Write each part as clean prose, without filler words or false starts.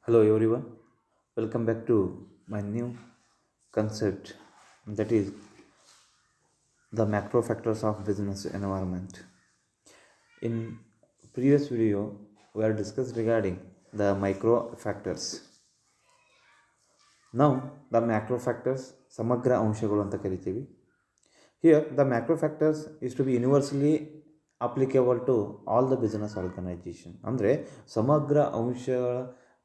Hello everyone, welcome back to my new concept, that is the macro factors of business environment. In previous video we are discussed regarding the micro factors. Now the macro factors ಸಮಗ್ರ ಅಂಶಗಳು ಅಂತ ಕರಿತೀವಿ. Here the macro factors is to be universally applicable to all the business organization. ಅಂದರೆ ಸಮಗ್ರ ಅಂಶಗಳ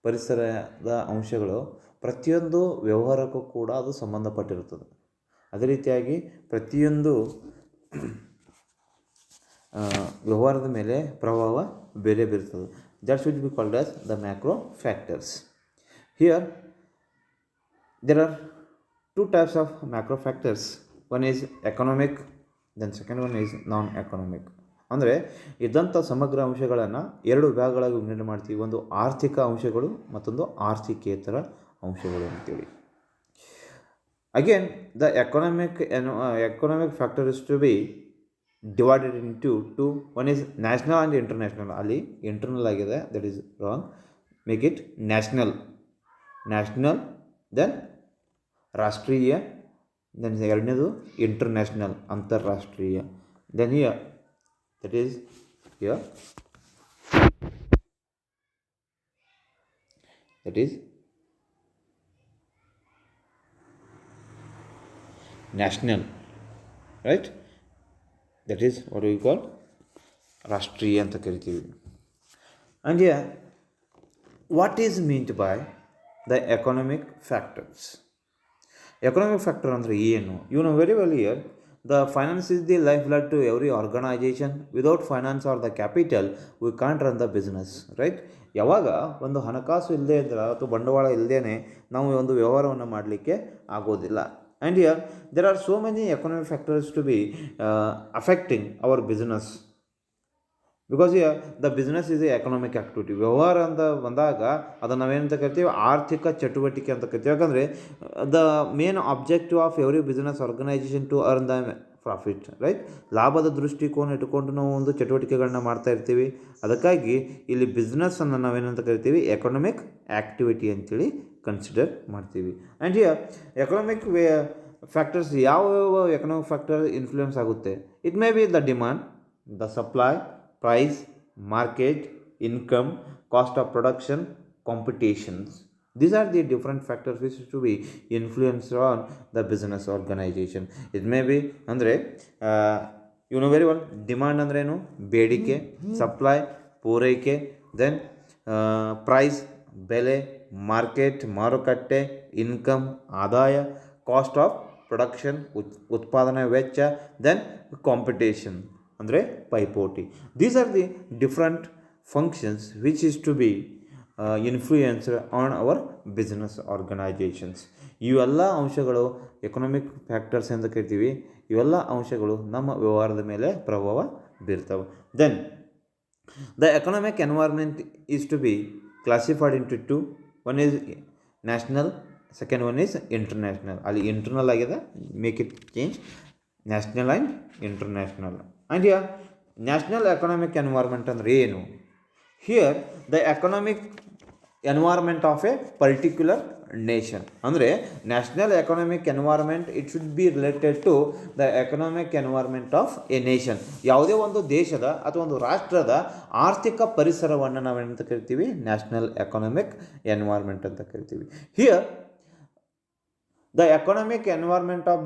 ಪರಿಸರದ ಅಂಶಗಳು ಪ್ರತಿಯೊಂದು ವ್ಯವಹಾರಕ್ಕೂ ಕೂಡ ಅದು ಸಂಬಂಧಪಟ್ಟಿರುತ್ತದೆ. ಅದೇ ರೀತಿಯಾಗಿ ಪ್ರತಿಯೊಂದು ವ್ಯವಹಾರದ ಮೇಲೆ ಪ್ರಭಾವ ಬೇರೆ ಬೀರ್ತದೆ. That should be called as the macro factors. Here there are two types of macro factors. One is economic, then second one is non-economic. ಅಂದರೆ ಇದ್ದಂಥ ಸಮಗ್ರ ಅಂಶಗಳನ್ನು ಎರಡು ವಿಭಾಗಗಳಾಗಿ ವಿಂಗಡಣೆ ಮಾಡ್ತೀವಿ. ಒಂದು ಆರ್ಥಿಕ ಅಂಶಗಳು, ಮತ್ತೊಂದು ಆರ್ಥಿಕೇತರ ಅಂಶಗಳು ಅಂತೇಳಿ. Again the economic factor is to be divided into two. One is national and international. ಅಲ್ಲಿ ಇಂಟರ್ನಲ್ ಆಗಿದೆ, that is wrong. Make it national. Then ರಾಷ್ಟ್ರೀಯ, ದೆನ್ ಎರಡನೇದು ಇಂಟರ್ನ್ಯಾಷನಲ್, ಅಂತಾರಾಷ್ಟ್ರೀಯ. Then here that is here, that is national, right? That is what we call ರಾಷ್ಟ್ರೀಯ ಅಂತ ಕರಿತೀವಿ. And here what is meant by the economic factors? Economic factor ಅಂದರೆ ಏನು? You know very well here. The finance is the lifeblood to every organization. Without finance or the capital, we can't run the business, right? ಯಾವಾಗ ಒಂದು ಹಣಕಾಸು ಇಲ್ಲದೆ ಇದ್ದರೆ ಅಥವಾ ಬಂಡವಾಳ ಇಲ್ಲದೇ ನಾವು ಒಂದು ವ್ಯವಹಾರವನ್ನು ಮಾಡಲಿಕ್ಕೆ ಆಗೋದಿಲ್ಲ. And here there are so many economic factors to be affecting our business. Because the business is a economic activity. ವ್ಯವಹಾರ ಅಂತ ಬಂದಾಗ ಅದನ್ನು ನಾವೇನಂತ ಕರಿತೀವಿ? ಆರ್ಥಿಕ ಚಟುವಟಿಕೆ ಅಂತ ಕರಿತೀವಿ. ಯಾಕಂದರೆ the main objective of every business organisation to earn the profit, right? ಲಾಭದ ದೃಷ್ಟಿಕೋನ ಇಟ್ಟುಕೊಂಡು ನಾವು ಒಂದು ಚಟುವಟಿಕೆಗಳನ್ನ ಮಾಡ್ತಾ ಇರ್ತೀವಿ. ಅದಕ್ಕಾಗಿ ಇಲ್ಲಿ ಬಿಸ್ನೆಸ್ಸನ್ನು ನಾವೇನಂತ ಕರಿತೀವಿ? ಎಕನಾಮಿಕ್ ಆ್ಯಕ್ಟಿವಿಟಿ ಅಂತೇಳಿ ಕನ್ಸಿಡರ್ ಮಾಡ್ತೀವಿ. ಆ್ಯಂಡ್ ಹಿಯರ್ ಎಕನಾಮಿಕ್ ಫ್ಯಾಕ್ಟರ್ಸ್, ಯಾವ ಎಕನಾಮಿಕ್ ಫ್ಯಾಕ್ಟರ್ ಇನ್ಫ್ಲೂಯೆನ್ಸ್ ಆಗುತ್ತೆ? It may be the demand, the supply, price, market, income, cost of production, competitions. These are the different factors which to be influenced on the business organization. It may be ಅಂದರೆ you know very well, demand ಅಂದ್ರೇನು? ಬೇಡಿಕೆ. Supply, ಪೂರೈಕೆ. Then price, ಬೆಲೆ. Market, ಮಾರುಕಟ್ಟೆ. Income, ಆದಾಯ. Cost of production, ಉತ್ಪಾದನಾ ವೆಚ್ಚ. Then competition ಅಂದರೆ ಪೈಪೋಟಿ. These are the different functions which is to be influenced on our business organisations. ಇವೆಲ್ಲ ಅಂಶಗಳು ಎಕನಾಮಿಕ್ ಫ್ಯಾಕ್ಟರ್ಸ್ ಅಂತ ಕರಿತೀವಿ. ಇವೆಲ್ಲ ಅಂಶಗಳು ನಮ್ಮ ವ್ಯವಹಾರದ ಮೇಲೆ ಪ್ರಭಾವ ಬೀರ್ತವೆ. Then the economic environment is to be classified into two. One is national, second one is international. ಅಲ್ಲಿ ಇಂಟರ್ನಲ್ ಆಗಿದೆ, make it change, national and international. And here national economic environment ಅಂದರೆ ಏನು? Here the economic environment of a particular nation. ಅಂದರೆ national economic environment it should be related to the economic environment of a nation. ಯಾವುದೇ ಒಂದು ದೇಶದ ಅಥವಾ ಒಂದು ರಾಷ್ಟ್ರದ ಆರ್ಥಿಕ ಪರಿಸರವನ್ನು ನಾವೇನಂತ ಕರಿತೀವಿ? ನ್ಯಾಷನಲ್ ಎಕನಾಮಿಕ್ ಎನ್ವೈರ್ಮೆಂಟ್ ಅಂತ ಕರಿತೀವಿ. Here the economic environment of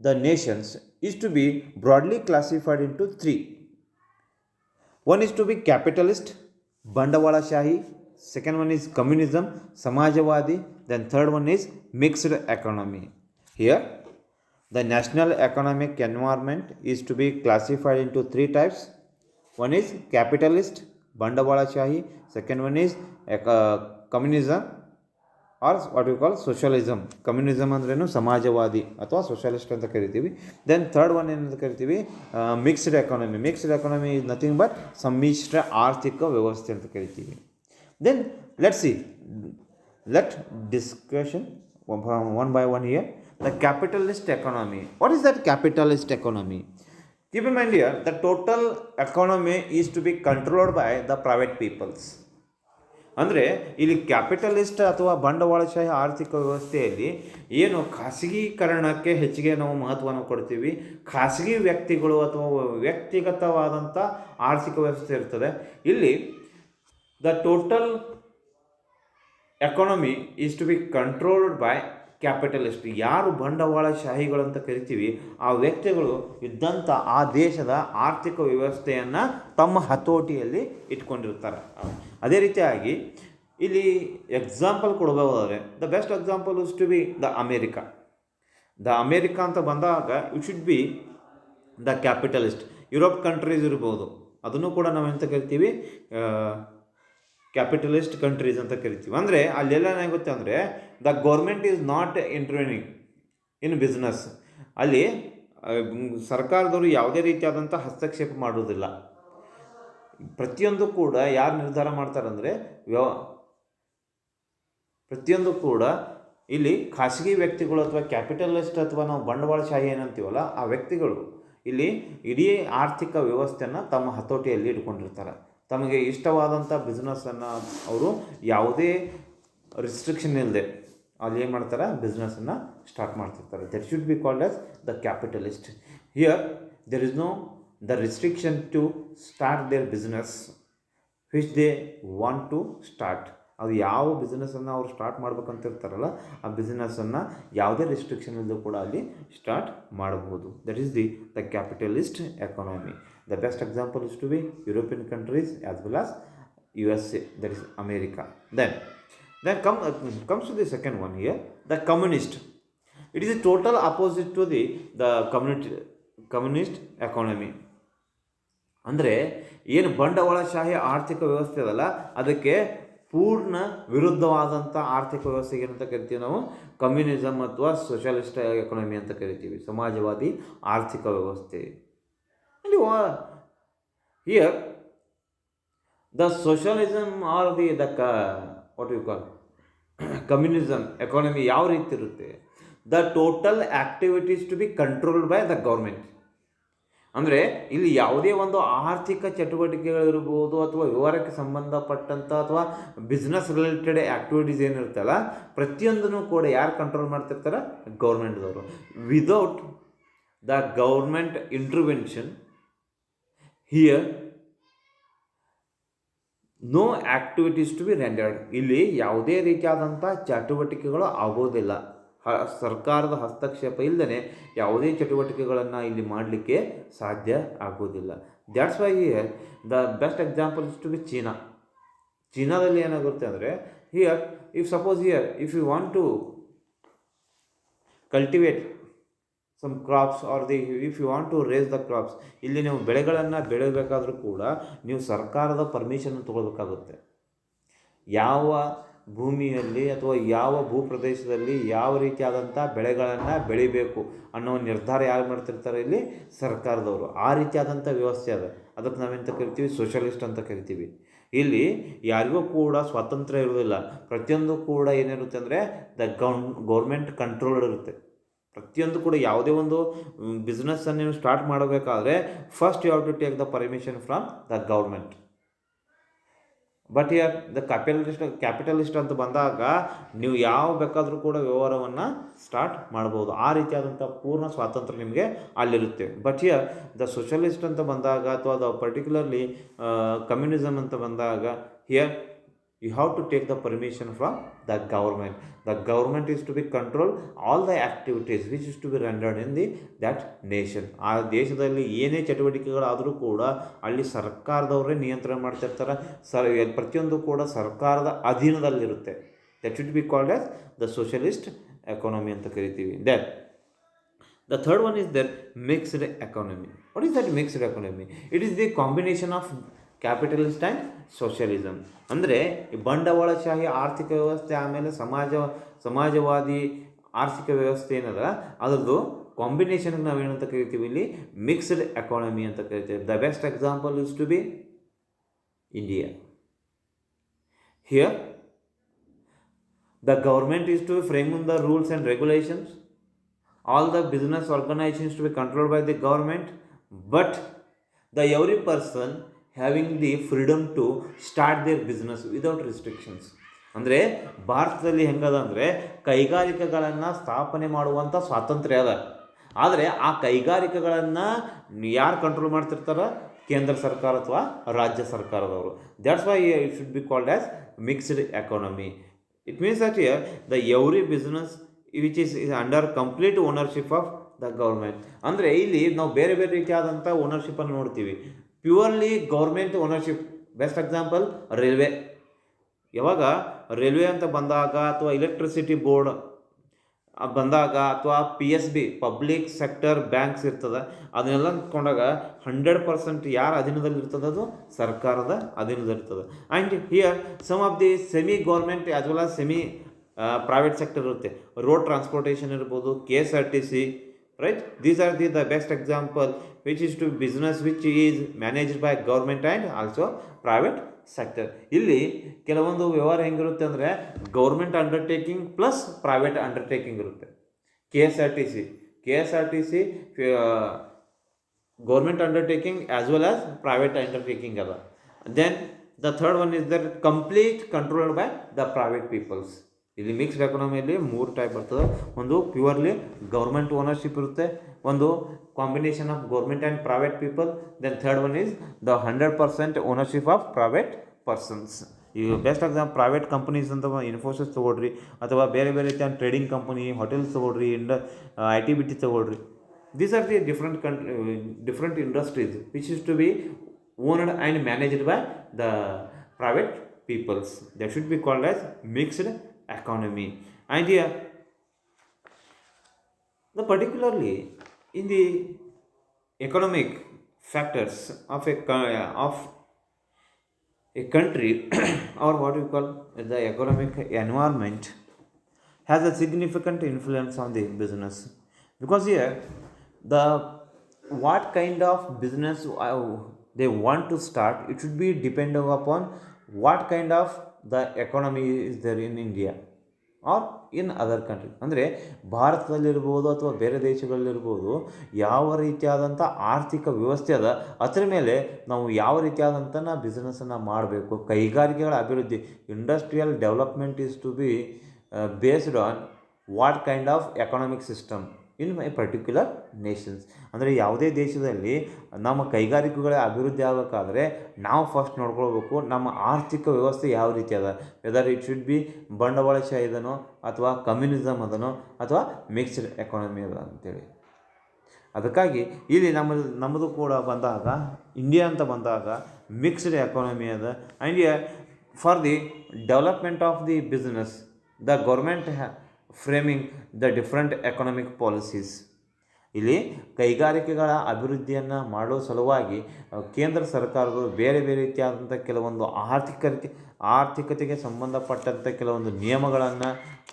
the nations is to be broadly classified into three. One is to be capitalist, ಬಂಡವಾಳಶಾಹಿ. Second one is communism, Samajwadi. Then third one is mixed economy. Here the national economic environment is to be classified into three types. One is capitalist, ಬಂಡವಾಳಶಾಹಿ. Second one is communism or what you call socialism. Communism ಅಂದ್ರೇನು? ಸಮಾಜವಾದಿ ಅಥವಾ socialist ಅಂತ ಕರಿತೀವಿ. Then third one ಏನಂತ ಕರಿತೀವಿ? Mixed economy. Mixed economy is nothing but ಸಮ್ಮಿಶ್ರ ಆರ್ಥಿಕ ವ್ಯವಸ್ಥೆ ಅಂತ ಕರಿತೀವಿ. Then let discussion one by one here. The capitalist economy. What is that capitalist economy? Keep in mind here the total economy is to be controlled by the private peoples. ಅಂದರೆ ಇಲ್ಲಿ capitalist ಅಥವಾ ಬಂಡವಾಳಶಾಹಿ ಆರ್ಥಿಕ ವ್ಯವಸ್ಥೆಯಲ್ಲಿ ಏನು ಖಾಸಗೀಕರಣಕ್ಕೆ ಹೆಚ್ಚಿಗೆ ನಾವು ಮಹತ್ವವನ್ನು ಕೊಡ್ತೀವಿ, ಖಾಸಗಿ ವ್ಯಕ್ತಿಗಳು ಅಥವಾ ವ್ಯಕ್ತಿಗತವಾದಂಥ ಆರ್ಥಿಕ ವ್ಯವಸ್ಥೆ ಇರ್ತದೆ. ಇಲ್ಲಿ the total economy is to be controlled by capitalist. ಯಾರು ಬಂಡವಾಳಶಾಹಿಗಳು ಅಂತ ಕರಿತೀವಿ ಆ ವ್ಯಕ್ತಿಗಳು ಇದ್ದಂಥ ಆ ದೇಶದ ಆರ್ಥಿಕ ವ್ಯವಸ್ಥೆಯನ್ನು ತಮ್ಮ ಹತೋಟಿಯಲ್ಲಿ ಇಟ್ಕೊಂಡಿರ್ತಾರೆ. ಅದೇ ರೀತಿಯಾಗಿ ಇಲ್ಲಿ ಎಕ್ಸಾಂಪಲ್ ಕೊಡಬಹುದಾದರೆ the best example is to be the America ಅಂತ ಬಂದಾಗ it should be the capitalist. Europe countries ಇರ್ಬೋದು, ಅದನ್ನು ಕೂಡ ನಾವೆಂತ ಕರಿತೀವಿ, ಕ್ಯಾಪಿಟಲಿಸ್ಟ್ ಕಂಟ್ರೀಸ್ ಅಂತ ಕರಿತೀವಿ. ಅಂದರೆ ಅಲ್ಲೆಲ್ಲ ಏನಾಗುತ್ತೆ ಅಂದರೆ the government is not intervening in business. ಅಲ್ಲಿ ಸರ್ಕಾರದವರು ಯಾವುದೇ ರೀತಿಯಾದಂಥ ಹಸ್ತಕ್ಷೇಪ ಮಾಡುವುದಿಲ್ಲ. ಪ್ರತಿಯೊಂದು ಕೂಡ ಯಾರು ನಿರ್ಧಾರ ಮಾಡ್ತಾರಂದರೆ ಪ್ರತಿಯೊಂದು ಕೂಡ ಇಲ್ಲಿ ಖಾಸಗಿ ವ್ಯಕ್ತಿಗಳು ಅಥವಾ ಕ್ಯಾಪಿಟಲಿಸ್ಟ್ ಅಥವಾ ನಾವು ಬಂಡವಾಳಶಾಹಿ ಏನಂತೀವಲ್ಲ ಆ ವ್ಯಕ್ತಿಗಳು ಇಲ್ಲಿ ಇಡೀ ಆರ್ಥಿಕ ವ್ಯವಸ್ಥೆಯನ್ನು ತಮ್ಮ ಹತೋಟಿಯಲ್ಲಿ ಇಟ್ಕೊಂಡಿರ್ತಾರೆ. ತಮಗೆ ಇಷ್ಟವಾದಂಥ ಬಿಸ್ನೆಸ್ಸನ್ನು ಅವರು ಯಾವುದೇ ರಿಸ್ಟ್ರಿಕ್ಷನ್ ಇಲ್ಲದೆ ಅಲ್ಲಿ ಏನು ಮಾಡ್ತಾರೆ, ಬಿಸ್ನೆಸ್ಸನ್ನು ಸ್ಟಾರ್ಟ್ ಮಾಡ್ತಿರ್ತಾರೆ. That should be called as the capitalist. Here there is no the restriction to start their business which they want to start. ಅದು ಯಾವ ಬಿಸ್ನೆಸ್ಸನ್ನು ಅವರು ಸ್ಟಾರ್ಟ್ ಮಾಡ್ಬೇಕಂತಿರ್ತಾರಲ್ಲ ಆ ಬಿಸ್ನೆಸ್ಸನ್ನು ಯಾವುದೇ ರಿಸ್ಟ್ರಿಕ್ಷನ್ ಇಲ್ಲದೆ ಕೂಡ ಅಲ್ಲಿ ಸ್ಟಾರ್ಟ್ ಮಾಡಬಹುದು. That is the capitalist economy. The best example is to be European countries as well as USA, that is America. Then comes to the second one here, the communist. It is a total opposite to the communist economy. ಅಂದರೆ ಏನು ಬಂಡವಾಳಶಾಹಿ ಆರ್ಥಿಕ ವ್ಯವಸ್ಥೆ ಅದಲ್ಲ ಅದಕ್ಕೆ ಪೂರ್ಣ ವಿರುದ್ಧವಾದಂಥ ಆರ್ಥಿಕ ವ್ಯವಸ್ಥೆಗೆ ಏನಂತ ಕರಿತೀವಿ ನಾವು, ಕಮ್ಯುನಿಸಮ್ ಅಥವಾ ಸೋಷಲಿಸ್ಟ್ ಎಕಾನಮಿ ಅಂತ ಕರಿತೀವಿ, ಸಮಾಜವಾದಿ ಆರ್ಥಿಕ ವ್ಯವಸ್ಥೆ. Here the socialism or the what you call communism economy ಯಾವ ರೀತಿ ಇರುತ್ತೆ, the total activities to be controlled by the government. ಅಂದರೆ ಇಲ್ಲಿ ಯಾವುದೇ ಒಂದು ಆರ್ಥಿಕ ಚಟುವಟಿಕೆಗಳಿರ್ಬೋದು ಅಥವಾ ವ್ಯವಹಾರಕ್ಕೆ ಸಂಬಂಧಪಟ್ಟಂಥ ಅಥವಾ ಬಿಸ್ನೆಸ್ ರಿಲೇಟೆಡ್ ಆ್ಯಕ್ಟಿವಿಟೀಸ್ ಏನಿರ್ತಲ್ಲ ಪ್ರತಿಯೊಂದನ್ನು ಕೂಡ ಯಾರು ಕಂಟ್ರೋಲ್ ಮಾಡ್ತಿರ್ತಾರೆ, ಗೌರ್ಮೆಂಟ್ದವರು. Without the government intervention here no activities to be rendered. ಇಲ್ಲಿ ಯಾವುದೇ ರೀತಿಯಾದಂಥ ಚಟುವಟಿಕೆಗಳು ಆಗೋದಿಲ್ಲ. ಸರ್ಕಾರದ ಹಸ್ತಕ್ಷೇಪ ಇಲ್ಲದೇ ಯಾವುದೇ ಚಟುವಟಿಕೆಗಳನ್ನು ಇಲ್ಲಿ ಮಾಡಲಿಕ್ಕೆ ಸಾಧ್ಯ ಆಗೋದಿಲ್ಲ. That's why here the best example is to be ಚೀನಾದಲ್ಲಿ ಏನಾಗುತ್ತೆ ಅಂದರೆ here if you want to cultivate some crops or if you want to raise the crops, ಇಲ್ಲಿ ನೀವು ಬೆಳೆಗಳನ್ನು ಬೆಳೆಯಬೇಕಾದ್ರೂ ಕೂಡ ನೀವು ಸರ್ಕಾರದ ಪರ್ಮಿಷನ್ ತೊಗೊಳ್ಬೇಕಾಗುತ್ತೆ. ಯಾವ ಭೂಮಿಯಲ್ಲಿ ಅಥವಾ ಯಾವ ಭೂಪ್ರದೇಶದಲ್ಲಿ ಯಾವ ರೀತಿಯಾದಂಥ ಬೆಳೆಗಳನ್ನು ಬೆಳಿಬೇಕು ಅನ್ನೋ ನಿರ್ಧಾರ ಯಾರು ಮಾಡ್ತಿರ್ತಾರೆ, ಇಲ್ಲಿ ಸರ್ಕಾರದವರು. ಆ ರೀತಿಯಾದಂಥ ವ್ಯವಸ್ಥೆ ಅದ, ಅದಕ್ಕೆ ನಾವೆಂತ ಕರಿತೀವಿ, ಸೋಷಲಿಸ್ಟ್ ಅಂತ ಕರಿತೀವಿ. ಇಲ್ಲಿ ಯಾರಿಗೂ ಕೂಡ ಸ್ವಾತಂತ್ರ್ಯ ಇರೋದಿಲ್ಲ. ಪ್ರತಿಯೊಂದು ಕೂಡ ಏನಿರುತ್ತೆ ಅಂದರೆ ಗೌರ್ಮೆಂಟ್ ಕಂಟ್ರೋಲ್ಡ್ ಇರುತ್ತೆ. ಪ್ರತಿಯೊಂದು ಕೂಡ ಯಾವುದೇ ಒಂದು ಬಿಸ್ನೆಸ್ಸನ್ನು ನೀವು ಸ್ಟಾರ್ಟ್ ಮಾಡಬೇಕಾದ್ರೆ first you have to take the permission from the government. But here the capitalist ಅಂತ ಬಂದಾಗ ನೀವು ಯಾವ ಬೇಕಾದರೂ ಕೂಡ ವ್ಯವಹಾರವನ್ನು ಸ್ಟಾರ್ಟ್ ಮಾಡ್ಬೋದು. ಆ ರೀತಿಯಾದಂಥ ಪೂರ್ಣ ಸ್ವಾತಂತ್ರ್ಯ ನಿಮಗೆ ಅಲ್ಲಿರುತ್ತೆ. ಬಟ್ ಹಿಯರ್ ದ ಸೋಷಲಿಸ್ಟ್ ಅಂತ ಬಂದಾಗ ಅಥವಾ ದ ಪರ್ಟಿಕ್ಯುಲರ್ಲಿ ಕಮ್ಯುನಿಸಮ್ ಅಂತ ಬಂದಾಗ here you have to take the permission from the government. The government is to be control all the activities which is to be rendered in that nation. ಆ ದೇಶದಲ್ಲಿ ಏನೇ ಚಟುವಟಿಕೆಗಳಾದರೂ ಕೂಡ ಅಲ್ಲಿ ಸರ್ಕಾರದವರೇ ನಿಯಂತ್ರಣ ಮಾಡ್ತಿರ್ತಾರೆ. ಪ್ರತಿಯೊಂದು ಕೂಡ ಸರ್ಕಾರದ ಅಧೀನದಲ್ಲಿರುತ್ತೆ. That should be called as the socialist economy ಅಂತ ಕರಿತೀವಿ. Then the third one is that mixed economy. What is that mixed economy? It is the combination of capitalist and socialism. ಅಂದರೆ ಬಂಡವಾಳಶಾಹಿ ಆರ್ಥಿಕ ವ್ಯವಸ್ಥೆ ಆಮೇಲೆ ಸಮಾಜವಾದಿ ಆರ್ಥಿಕ ವ್ಯವಸ್ಥೆ ಏನದ ಅದರದ್ದು ಕಾಂಬಿನೇಷನ್ಗೆ ನಾವೇನಂತ ಕರಿತೀವಿ, ಇಲ್ಲಿ ಮಿಕ್ಸ್ಡ್ ಎಕಾನಮಿ ಅಂತ ಕರಿತೀವಿ. The best example is to be India. Here the government is to framing the rules and regulations. All the business organisations to be controlled by the government, but the every person having the freedom to start their business without restrictions. ಅಂದರೆ ಭಾರತದಲ್ಲಿ ಹೆಂಗದ ಅಂದರೆ ಕೈಗಾರಿಕೆಗಳನ್ನು ಸ್ಥಾಪನೆ ಮಾಡುವಂಥ ಸ್ವಾತಂತ್ರ್ಯ ಅದ. ಆದರೆ ಆ ಕೈಗಾರಿಕೆಗಳನ್ನು ಯಾರು ಕಂಟ್ರೋಲ್ ಮಾಡ್ತಿರ್ತಾರೆ? ಕೇಂದ್ರ ಸರ್ಕಾರ ಅಥವಾ ರಾಜ್ಯ ಸರ್ಕಾರದವರು. That's why it should be called as mixed economy. It means that here the every business which is under complete ownership of the government. ಅಂದರೆ ಇಲ್ಲಿ ನಾವು ಬೇರೆ ಬೇರೆ ರೀತಿಯಾದಂಥ ಓನರ್ಶಿಪ್ಪನ್ನು ನೋಡ್ತೀವಿ. Purely government ownership, best example railway. ಯಾವಾಗ ರೈಲ್ವೆ ಅಂತ ಬಂದಾಗ ಅಥವಾ ಎಲೆಕ್ಟ್ರಿಸಿಟಿ ಬೋರ್ಡ್ ಬಂದಾಗ ಅಥವಾ PSB ಪಬ್ಲಿಕ್ ಸೆಕ್ಟರ್ ಬ್ಯಾಂಕ್ಸ್ ಇರ್ತದೆ, ಅದನ್ನೆಲ್ಲ ತಗೊಂಡಾಗ 100% ಯಾರ ಅಧೀನದಲ್ಲಿ ಇರ್ತದೆ? ಅದು ಸರ್ಕಾರದ ಅಧೀನದಲ್ಲಿರ್ತದೆ. And here some of the semi government as well as semi private sector ಇರುತ್ತೆ. ರೋಡ್ ಟ್ರಾನ್ಸ್ಪೋರ್ಟೇಷನ್ ಇರ್ಬೋದು, KSRTC, right. These are the best example which is to business which is managed by government and also private sector. ಇಲ್ಲಿ ಕೆಲವೊಂದು ವ್ಯವಹಾರ ಹೆಂಗಿರುತ್ತೆ ಅಂದರೆ government undertaking plus private undertaking ಇರುತ್ತೆ. KSRTC government undertaking as well as private undertaking ಅದ. Then the third one is that complete controlled by the private peoples. ಇಲ್ಲಿ mixed ಎಕಾನಮಿಯಲ್ಲಿ 3 type ಬರ್ತದೆ. ಒಂದು ಪ್ಯೂರ್ಲಿ ಗೌರ್ಮೆಂಟ್ ಓನರ್ಶಿಪ್ ಇರುತ್ತೆ, ಒಂದು combination of government and private people, then third one is the 100% ownership of private persons. ಈಗ best example private companies ಅಂತ ಇನ್ಫೋಸಿಸ್ ತೊಗೊಳ್ರಿ, ಅಥವಾ ಬೇರೆ ಬೇರೆ ರೀತಿಯ ಟ್ರೇಡಿಂಗ್ ಕಂಪನಿ, ಹೋಟೆಲ್ಸ್ ತೊಗೊಳ್ರಿ, IT-BT ತೊಗೊಳ್ರಿ. These are the different industries which is to be owned and managed by the private peoples. That should be called as mixed economy. And here the particularly in the economic factors of a country or what we call the economic environment has a significant influence on the business, because here the what kind of business they want to start, it should be dependent upon what kind of the economy is there in India or in other country. ಅಂದರೆ ಭಾರತದಲ್ಲಿರ್ಬೋದು ಅಥವಾ ಬೇರೆ ದೇಶಗಳಲ್ಲಿರ್ಬೋದು, ಯಾವ ರೀತಿಯಾದಂಥ ಆರ್ಥಿಕ ವ್ಯವಸ್ಥೆ ಅದ ಅದರ ಮೇಲೆ ನಾವು ಯಾವ ರೀತಿಯಾದಂಥ ಬಿಸ್ನೆಸ್ಸನ್ನು ಮಾಡಬೇಕು. ಕೈಗಾರಿಕೆಗಳ ಅಭಿವೃದ್ಧಿ, industrial development is to be based on what kind of economic system in my particular nations. ಅಂದರೆ ಯಾವುದೇ ದೇಶದಲ್ಲಿ ನಮ್ಮ ಕೈಗಾರಿಕೆಗಳ ಅಭಿವೃದ್ಧಿ ಆಗಬೇಕಾದ್ರೆ ನಾವು ಫಸ್ಟ್ ನೋಡ್ಕೊಳ್ಬೇಕು ನಮ್ಮ ಆರ್ಥಿಕ ವ್ಯವಸ್ಥೆ ಯಾವ ರೀತಿ ಅದ, ವೆದರ್ ಇಟ್ ಶುಡ್ ಬಿ ಬಂಡವಾಳಶಾಹಿ ಇದನೋ ಅಥವಾ ಕಮ್ಯುನಿಸಮ್ ಅದನೋ ಅಥವಾ ಮಿಕ್ಸ್ಡ್ ಎಕಾನಮಿ ಅದ ಅಂತೇಳಿ. ಅದಕ್ಕಾಗಿ ಇಲ್ಲಿ ನಮ್ಮದು ಕೂಡ ಬಂದಾಗ ಇಂಡಿಯಾ ಅಂತ ಬಂದಾಗ ಮಿಕ್ಸ್ಡ್ ಎಕಾನಮಿ ಅದ. And for the development of the business the government framing the different economic policies. ಇಲ್ಲಿ ಕೈಗಾರಿಕೆಗಳ ಅಭಿವೃದ್ಧಿಯನ್ನು ಮಾಡೋ ಸಲುವಾಗಿ ಕೇಂದ್ರ ಸರ್ಕಾರಗಳು ಬೇರೆ ಬೇರೆ ರೀತಿಯಾದಂಥ ಕೆಲವೊಂದು ಆರ್ಥಿಕತೆಗೆ ಸಂಬಂಧಪಟ್ಟಂಥ ಕೆಲವೊಂದು ನಿಯಮಗಳನ್ನು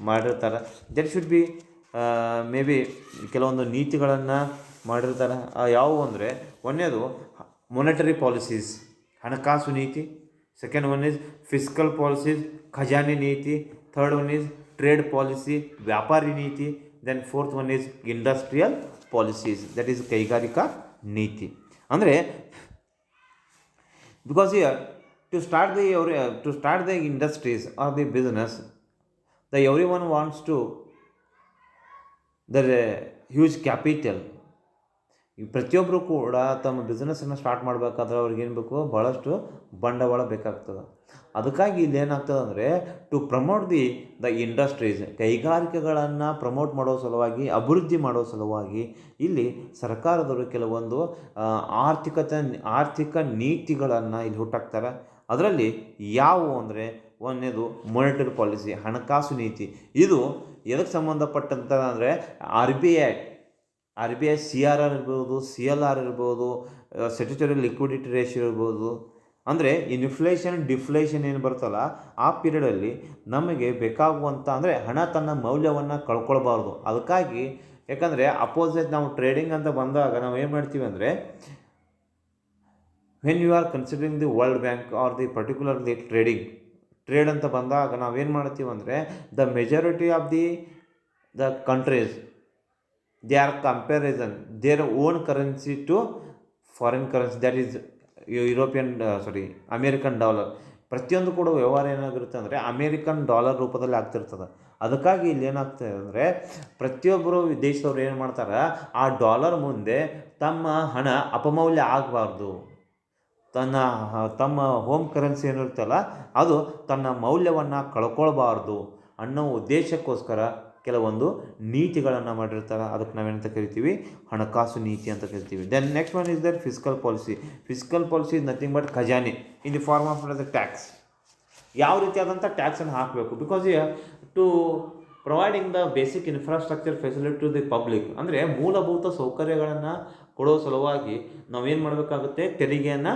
ಮಾಡಿರ್ತಾರೆ. That should B may be ಕೆಲವೊಂದು ನೀತಿಗಳನ್ನು ಮಾಡಿರ್ತಾರೆ. ಯಾವುವು ಅಂದರೆ ಒಂದನೇದು ಮೊನೆಟರಿ ಪಾಲಿಸೀಸ್, ಹಣಕಾಸು ನೀತಿ. Second one is fiscal policies, ಖಜಾನೆ ನೀತಿ. Third one is trade policy, ವ್ಯಾಪಾರಿ ನೀತಿ. Then fourth one is industrial policies, that is ಕೈಗಾರಿಕಾ ನೀತಿ. ಅಂದರೆ because here to start the industries or the business, the every one wants to their huge capital. ಈ ಪ್ರತಿಯೊಬ್ಬರು ಕೂಡ ತಮ್ಮ ಬಿಸ್ನೆಸ್ಸನ್ನು ಸ್ಟಾರ್ಟ್ ಮಾಡಬೇಕಾದ್ರೆ ಅವ್ರಿಗೇನು ಬೇಕು? ಭಾಳಷ್ಟು ಬಂಡವಾಳ ಬೇಕಾಗ್ತದೆ. ಅದಕ್ಕಾಗಿ ಇಲ್ಲಿ ಏನಾಗ್ತದೆ ಅಂದರೆ ಟು ಪ್ರಮೋಟ್ ದ ಇಂಡಸ್ಟ್ರೀಸ್, ಕೈಗಾರಿಕೆಗಳನ್ನು ಪ್ರಮೋಟ್ ಮಾಡೋ ಸಲುವಾಗಿ, ಅಭಿವೃದ್ಧಿ ಮಾಡೋ ಸಲುವಾಗಿ ಇಲ್ಲಿ ಸರ್ಕಾರದವರು ಕೆಲವೊಂದು ಆರ್ಥಿಕ ನೀತಿಗಳನ್ನು ಇಲ್ಲಿ ಹುಟ್ಟಾಕ್ತಾರೆ. ಅದರಲ್ಲಿ ಯಾವುವು ಅಂದರೆ ಒಂದನೇದು ಮೊನೆಟರಿ ಪಾಲಿಸಿ, ಹಣಕಾಸು ನೀತಿ. ಇದು ಎದಕ್ಕೆ ಸಂಬಂಧಪಟ್ಟಂತ ಅಂದರೆ RBI CRR ಇರ್ಬೋದು, CLR ಇರ್ಬೋದು, ಸ್ಟ್ಯಾಟ್ಯೂಟರಿ ಲಿಕ್ವಿಡಿಟಿ ರೇಷಿಯೋ ಇರ್ಬೋದು. ಅಂದರೆ ಇನ್ಫ್ಲೇಷನ್ ಡಿಫ್ಲೇಷನ್ ಏನು ಬರ್ತಲ್ಲ ಆ ಪೀರಿಯಡಲ್ಲಿ ನಮಗೆ ಬೇಕಾಗುವಂಥ ಅಂದರೆ ಹಣ ತನ್ನ ಮೌಲ್ಯವನ್ನು ಕಳ್ಕೊಳ್ಬಾರ್ದು. ಅದಕ್ಕಾಗಿ ಯಾಕಂದರೆ ಅಪೋಸಿಟ್ ನಾವು ಟ್ರೇಡಿಂಗ್ ಅಂತ ಬಂದಾಗ ನಾವು ಏನು ಮಾಡ್ತೀವಿ ಅಂದರೆ when you are considering the world bank or the particularly trade ಅಂತ ಬಂದಾಗ ನಾವೇನು ಮಾಡ್ತೀವಿ ಅಂದರೆ the majority of the countries they are comparison their own currency to foreign currency, that is European American dollar, ಪ್ರತಿಯೊಂದು ಕೂಡ ವ್ಯವಹಾರ ಏನಾಗಿರುತ್ತೆ ಅಂದರೆ ಅಮೇರಿಕನ್ ಡಾಲರ್ ರೂಪದಲ್ಲಿ ಆಗ್ತಿರ್ತದೆ. ಅದಕ್ಕಾಗಿ ಇಲ್ಲಿ ಏನಾಗ್ತದೆ ಅಂದರೆ ಪ್ರತಿಯೊಬ್ಬರು ದೇಶದವ್ರು ಏನು ಮಾಡ್ತಾರೆ, ಆ ಡಾಲರ್ ಮುಂದೆ ತಮ್ಮ ಹಣ ಅಪಮೌಲ್ಯ ಆಗಬಾರ್ದು, ತಮ್ಮ ಹೋಮ್ ಕರೆನ್ಸಿ ಏನಿರುತ್ತಲ್ಲ ಅದು ತನ್ನ ಮೌಲ್ಯವನ್ನು ಕಳ್ಕೊಳ್ಬಾರ್ದು ಅನ್ನೋ ಉದ್ದೇಶಕ್ಕೋಸ್ಕರ ಕೆಲವೊಂದು ನೀತಿಗಳನ್ನು ಮಾಡಿರ್ತಾರೆ. ಅದಕ್ಕೆ ನಾವೇನಂತ ಕರಿತೀವಿ, ಹಣಕಾಸು ನೀತಿ ಅಂತ ಕರಿತೀವಿ. Then next one is the fiscal policy. Fiscal policy is nothing but ಖಜಾನೆ in the form of the tax. ಯಾವ ರೀತಿಯಾದಂಥ ಟ್ಯಾಕ್ಸನ್ನು ಹಾಕಬೇಕು, because to providing the basic infrastructure facility to the public, ಅಂದರೆ ಮೂಲಭೂತ ಸೌಕರ್ಯಗಳನ್ನು ಕೊಡೋ ಸಲುವಾಗಿ ನಾವೇನು ಮಾಡಬೇಕಾಗುತ್ತೆ, ತೆರಿಗೆಯನ್ನು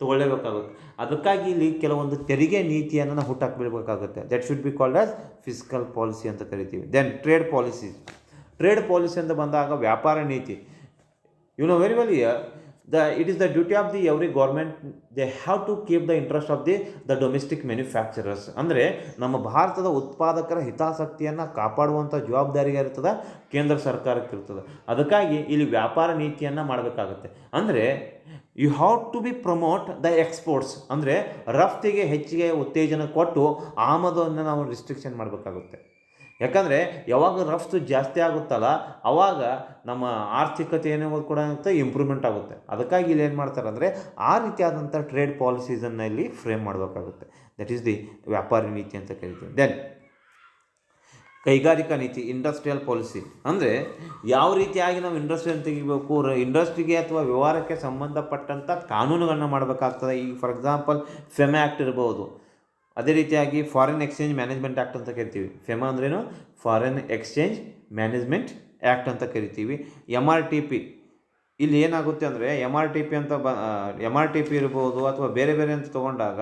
ತೊಗೊಳ್ಳೇಬೇಕಾಗುತ್ತೆ. ಅದಕ್ಕಾಗಿ ಇಲ್ಲಿ ಕೆಲವೊಂದು ತೆರಿಗೆ ನೀತಿಯನ್ನು ನಾವು ಹುಟ್ಟಾಕ್ಬಿಡ್ಬೇಕಾಗುತ್ತೆ. That should be called as fiscal policy ಅಂತ ಕರಿತೀವಿ. Then trade policy. Trade policy ಅಂತ ಬಂದಾಗ ವ್ಯಾಪಾರ ನೀತಿ. You know very well it is the duty of the every government, they have to keep the interest of the domestic manufacturers. ಅಂದರೆ ನಮ್ಮ ಭಾರತದ ಉತ್ಪಾದಕರ ಹಿತಾಸಕ್ತಿಯನ್ನು ಕಾಪಾಡುವಂಥ ಜವಾಬ್ದಾರಿ ಇರ್ತದೆ ಕೇಂದ್ರ ಸರ್ಕಾರಕ್ಕೆ ಇರ್ತದೆ. ಅದಕ್ಕಾಗಿ ಇಲ್ಲಿ ವ್ಯಾಪಾರ ನೀತಿಯನ್ನು ಮಾಡಬೇಕಾಗುತ್ತೆ. ಅಂದರೆ you have to be promote the exports, ಅಂದರೆ ರಫ್ತಿಗೆ ಹೆಚ್ಚಿಗೆ ಉತ್ತೇಜನ ಕೊಟ್ಟು ಆಮದನ್ನು ನಾವು ರಿಸ್ಟ್ರಿಕ್ಷನ್ ಮಾಡಬೇಕಾಗುತ್ತೆ. ಯಾಕಂದರೆ ಯಾವಾಗ ರಫ್ತು ಜಾಸ್ತಿ ಆಗುತ್ತಲ್ಲ ಆವಾಗ ನಮ್ಮ ಆರ್ಥಿಕತೆ ಏನಾಗೋದು ಕೂಡ ಆಗುತ್ತೆ, ಇಂಪ್ರೂವ್ಮೆಂಟ್ ಆಗುತ್ತೆ. ಅದಕ್ಕಾಗಿ ಇಲ್ಲಿ ಏನು ಮಾಡ್ತಾರೆ ಅಂದರೆ ಆ ರೀತಿಯಾದಂಥ ಟ್ರೇಡ್ ಪಾಲಿಸೀಸನ್ನು ಇಲ್ಲಿ ಫ್ರೇಮ್ ಮಾಡಬೇಕಾಗುತ್ತೆ. ದಟ್ ಈಸ್ ದಿ ವ್ಯಾಪಾರಿ ನೀತಿ ಅಂತ ಕರಿತೀವಿ. ದೆನ್ ಕೈಗಾರಿಕಾ ನೀತಿ, ಇಂಡಸ್ಟ್ರಿಯಲ್ ಪಾಲಿಸಿ. ಅಂದರೆ ಯಾವ ರೀತಿಯಾಗಿ ನಾವು ಇಂಡಸ್ಟ್ರಿಯನ್ನು ತೆಗಿಬೇಕು, ಇಂಡಸ್ಟ್ರಿಗೆ ಅಥವಾ ವ್ಯವಹಾರಕ್ಕೆ ಸಂಬಂಧಪಟ್ಟಂಥ ಕಾನೂನುಗಳನ್ನ ಮಾಡಬೇಕಾಗ್ತದೆ. ಈಗ ಫಾರ್ ಎಕ್ಸಾಂಪಲ್ ಫೆಮಾ ಆ್ಯಕ್ಟ್ ಇರ್ಬೋದು, ಅದೇ ರೀತಿಯಾಗಿ ಫಾರಿನ್ ಎಕ್ಸ್ಚೇಂಜ್ ಮ್ಯಾನೇಜ್ಮೆಂಟ್ ಆ್ಯಕ್ಟ್ ಅಂತ ಕರಿತೀವಿ. ಫೆಮಾ ಅಂದ್ರೇನು, ಫಾರಿನ್ ಎಕ್ಸ್ಚೇಂಜ್ ಮ್ಯಾನೇಜ್ಮೆಂಟ್ ಆ್ಯಕ್ಟ್ ಅಂತ ಕರಿತೀವಿ. MRTP ಇಲ್ಲಿ ಏನಾಗುತ್ತೆ ಅಂದರೆ MRTP ಇರ್ಬೋದು ಅಥವಾ ಬೇರೆ ಬೇರೆ ಅಂತ ತೊಗೊಂಡಾಗ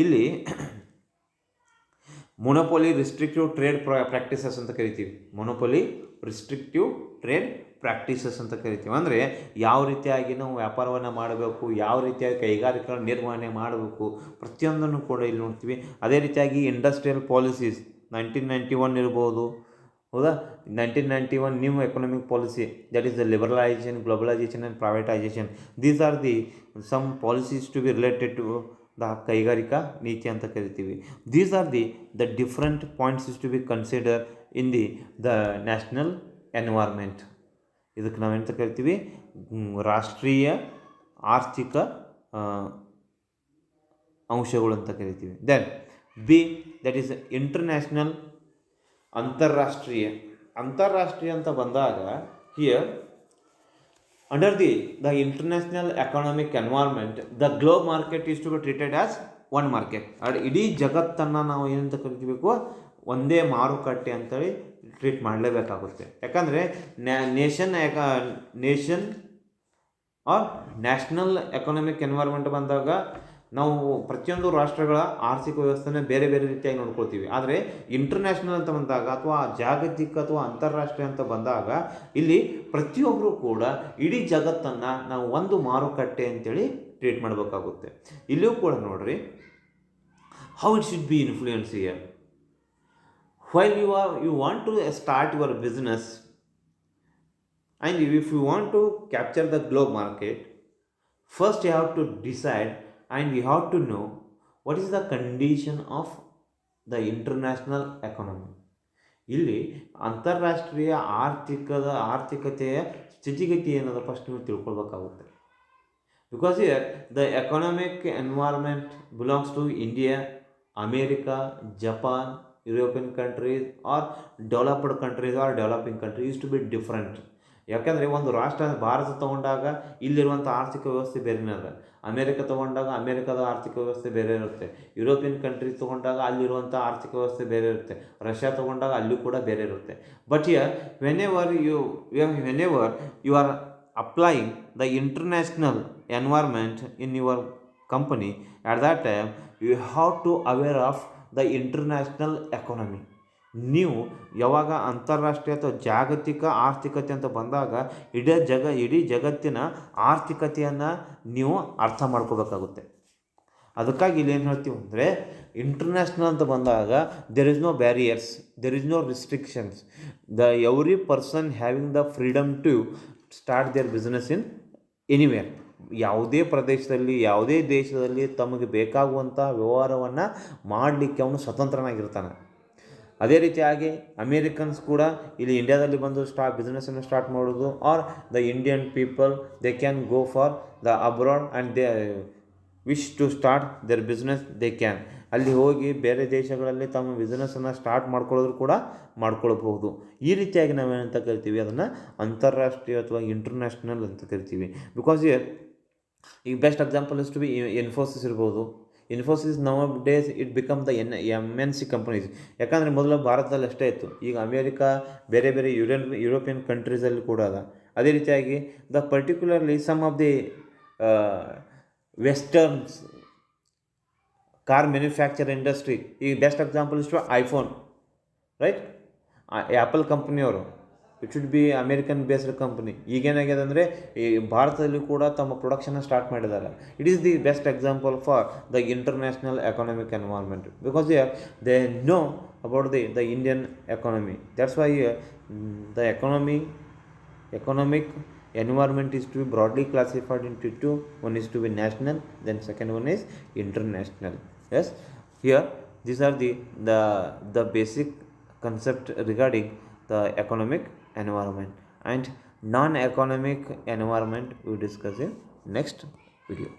ಇಲ್ಲಿ ಮೊನೊಪೊಲಿ ರಿಸ್ಟ್ರಿಕ್ಟಿವ್ ಟ್ರೇಡ್ ಪ್ರಾಕ್ಟೀಸಸ್ ಅಂತ ಕರಿತೀವಿ. ಮೊನೊಪೊಲಿ ರಿಸ್ಟ್ರಿಕ್ಟಿವ್ ಟ್ರೇಡ್ ಪ್ರಾಕ್ಟೀಸಸ್ ಅಂತ ಕರಿತೀವಿ. ಅಂದರೆ ಯಾವ ರೀತಿಯಾಗಿ ನಾವು ವ್ಯಾಪಾರವನ್ನು ಮಾಡಬೇಕು, ಯಾವ ರೀತಿಯಾಗಿ ಕೈಗಾರಿಕಾ ನಿರ್ವಹಣೆ ಮಾಡಬೇಕು, ಪ್ರತಿಯೊಂದನ್ನು ಕೂಡ ಇಲ್ಲಿ ನೋಡ್ತೀವಿ. ಅದೇ ರೀತಿಯಾಗಿ ಇಂಡಸ್ಟ್ರಿಯಲ್ ಪಾಲಿಸೀಸ್ 1991 ಇರ್ಬೋದು, ಹೌದಾ. 1991 new economic policy, that is the liberalisation, globalisation and privatisation. These are the some policies to be related to the ಕೈಗಾರಿಕಾ ನೀತಿ ಅಂತ ಕರಿತೀವಿ. These are the different points is to be consider in the national environment. ಇದಕ್ಕೆ ನಾವೆಂತ ಕರಿತೀವಿ, ರಾಷ್ಟ್ರೀಯ ಆರ್ಥಿಕ ಅಂಶಗಳು ಅಂತ ಕರಿತೀವಿ. Then B, that is international, ಅಂತಾರಾಷ್ಟ್ರೀಯ ಅಂತ ಬಂದಾಗ here under the international economic environment the globe market is to be treated as one market. ಇಡೀ ಜಗತ್ತನ್ನು ನಾವು ಏನಂತ ಕರಿತೀಬೇಕು, ಒಂದೇ ಮಾರುಕಟ್ಟೆ ಅಂತೇಳಿ ಟ್ರೀಟ್ ಮಾಡಲೇಬೇಕಾಗುತ್ತೆ. ಯಾಕಂದರೆ nation or national economic environment ಬಂದಾಗ ನಾವು ಪ್ರತಿಯೊಂದು ರಾಷ್ಟ್ರಗಳ ಆರ್ಥಿಕ ವ್ಯವಸ್ಥೆನ ಬೇರೆ ಬೇರೆ ರೀತಿಯಾಗಿ ನೋಡ್ಕೊಳ್ತೀವಿ. ಆದರೆ ಇಂಟರ್ನ್ಯಾಷನಲ್ ಅಂತ ಬಂದಾಗ ಅಥವಾ ಜಾಗತಿಕ ಅಥವಾ ಅಂತಾರಾಷ್ಟ್ರೀಯ ಅಂತ ಬಂದಾಗ ಇಲ್ಲಿ ಪ್ರತಿಯೊಬ್ಬರು ಕೂಡ ಇಡೀ ಜಗತ್ತನ್ನು ನಾವು ಒಂದು ಮಾರುಕಟ್ಟೆ ಅಂತೇಳಿ ಟ್ರೀಟ್ ಮಾಡಬೇಕಾಗುತ್ತೆ. ಇಲ್ಲಿಯೂ ಕೂಡ ನೋಡ್ರಿ, how it should B influence here. While you want to start your business and if you want to capture the globe market, first you have to decide and you have to know what is the condition of the international economy. ಇಲ್ಲಿ ಅಂತಾರಾಷ್ಟ್ರೀಯ ಆರ್ಥಿಕತೆಯ ಸ್ಥಿತಿಗತಿ ಏನದ first ನೀವು ತಿಳ್ಕೊಳ್ಬೇಕಾಗುತ್ತೆ. Because here the economic environment belongs to India, America, Japan, European countries are developed countries are developing countries use to be different. ಯಾಕಂದರೆ ಒಂದು ರಾಷ್ಟ್ರ ಭಾರತ ತೊಗೊಂಡಾಗ ಇಲ್ಲಿರುವಂಥ ಆರ್ಥಿಕ ವ್ಯವಸ್ಥೆ ಬೇರೆನೇ ಅದ. ಅಮೇರಿಕ ತೊಗೊಂಡಾಗ ಅಮೇರಿಕದ ಆರ್ಥಿಕ ವ್ಯವಸ್ಥೆ ಬೇರೆ ಇರುತ್ತೆ. ಯುರೋಪಿಯನ್ ಕಂಟ್ರೀಸ್ ತೊಗೊಂಡಾಗ ಅಲ್ಲಿರುವಂಥ ಆರ್ಥಿಕ ವ್ಯವಸ್ಥೆ ಬೇರೆ ಇರುತ್ತೆ. ರಷ್ಯಾ ತೊಗೊಂಡಾಗ ಅಲ್ಲೂ ಕೂಡ ಬೇರೆ ಇರುತ್ತೆ. But here whenever you are applying the international environment in your company, at that time you have to aware of the international economy. ನೀವು ಯಾವಾಗ ಅಂತಾರಾಷ್ಟ್ರೀಯ ಅಥವಾ ಜಾಗತಿಕ ಆರ್ಥಿಕತೆ ಅಂತ ಬಂದಾಗ ಇಡೀ ಜಗತ್ತಿನ ಆರ್ಥಿಕತೆಯನ್ನು ನೀವು ಅರ್ಥ ಮಾಡ್ಕೋಬೇಕಾಗುತ್ತೆ. ಅದಕ್ಕಾಗಿ ಇಲ್ಲಿ ಏನು ಹೇಳ್ತೀವಿ ಅಂದರೆ, ಇಂಟರ್ನ್ಯಾಷನಲ್ ಅಂತ ಬಂದಾಗ there is no barriers, there is no restrictions, every person having the freedom to start their business in anywhere. ಯಾವುದೇ ಪ್ರದೇಶದಲ್ಲಿ ಯಾವುದೇ ದೇಶದಲ್ಲಿ ತಮಗೆ ಬೇಕಾಗುವಂಥ ವ್ಯವಹಾರವನ್ನು ಮಾಡಲಿಕ್ಕೆ ಅವನು ಸ್ವತಂತ್ರನಾಗಿರ್ತಾನೆ. ಅದೇ ರೀತಿಯಾಗಿ ಅಮೇರಿಕನ್ಸ್ ಕೂಡ ಇಲ್ಲಿ ಇಂಡಿಯಾದಲ್ಲಿ ಬಂದು ಬಿಸ್ನೆಸ್ಸನ್ನು ಸ್ಟಾರ್ಟ್ ಮಾಡೋದು, or the Indian people they can go for the abroad and they wish to start their business they can. ಅಲ್ಲಿ ಹೋಗಿ ಬೇರೆ ದೇಶಗಳಲ್ಲಿ ತಮ್ಮ ಬಿಸ್ನೆಸ್ಸನ್ನು ಸ್ಟಾರ್ಟ್ ಮಾಡ್ಕೊಳ್ಳೋದ್ರು ಕೂಡ ಮಾಡ್ಕೊಳ್ಬಹುದು. ಈ ರೀತಿಯಾಗಿ ನಾವೇನಂತ ಕರಿತೀವಿ, ಅದನ್ನು ಅಂತಾರಾಷ್ಟ್ರೀಯ ಅಥವಾ ಇಂಟರ್ನ್ಯಾಷನಲ್ ಅಂತ ಕರಿತೀವಿ. ಬಿಕಾಸ್ ಈಗ best example is to be Infosys ಇರ್ಬೋದು. Infosys nowadays it become the MNC companies. ಯಾಕಂದರೆ ಮೊದಲು ಭಾರತದಲ್ಲಿ ಅಷ್ಟೇ ಇತ್ತು, ಈಗ ಅಮೇರಿಕಾ ಬೇರೆ ಬೇರೆ ಯುರೋಪಿಯನ್ ಕಂಟ್ರೀಸಲ್ಲಿ ಕೂಡ ಅದ. ಅದೇ ರೀತಿಯಾಗಿ the particularly some of the westerns car manufacture industry, ಈಗ ಬೆಸ್ಟ್ ಎಕ್ಸಾಂಪಲ್ ಇಷ್ಟು ಐಫೋನ್, ರೈಟ್? ಆ್ಯಪಲ್ ಕಂಪ್ನಿಯವರು, it should be American based company. ಈಗೇನಾಗಿದೆ ಅಂದರೆ ಈ ಭಾರತದಲ್ಲಿ ಕೂಡ ತಮ್ಮ ಪ್ರೊಡಕ್ಷನ್ನ ಸ್ಟಾರ್ಟ್ ಮಾಡಿದ್ದಾರೆ. It is the best example for the international economic environment, because they know about the Indian economy. That's why the economic environment is to be broadly classified into two. One is to be national, then second one is international. Yes, here these are the basic concept regarding the economic environment, and non-economic environment we discuss in next video.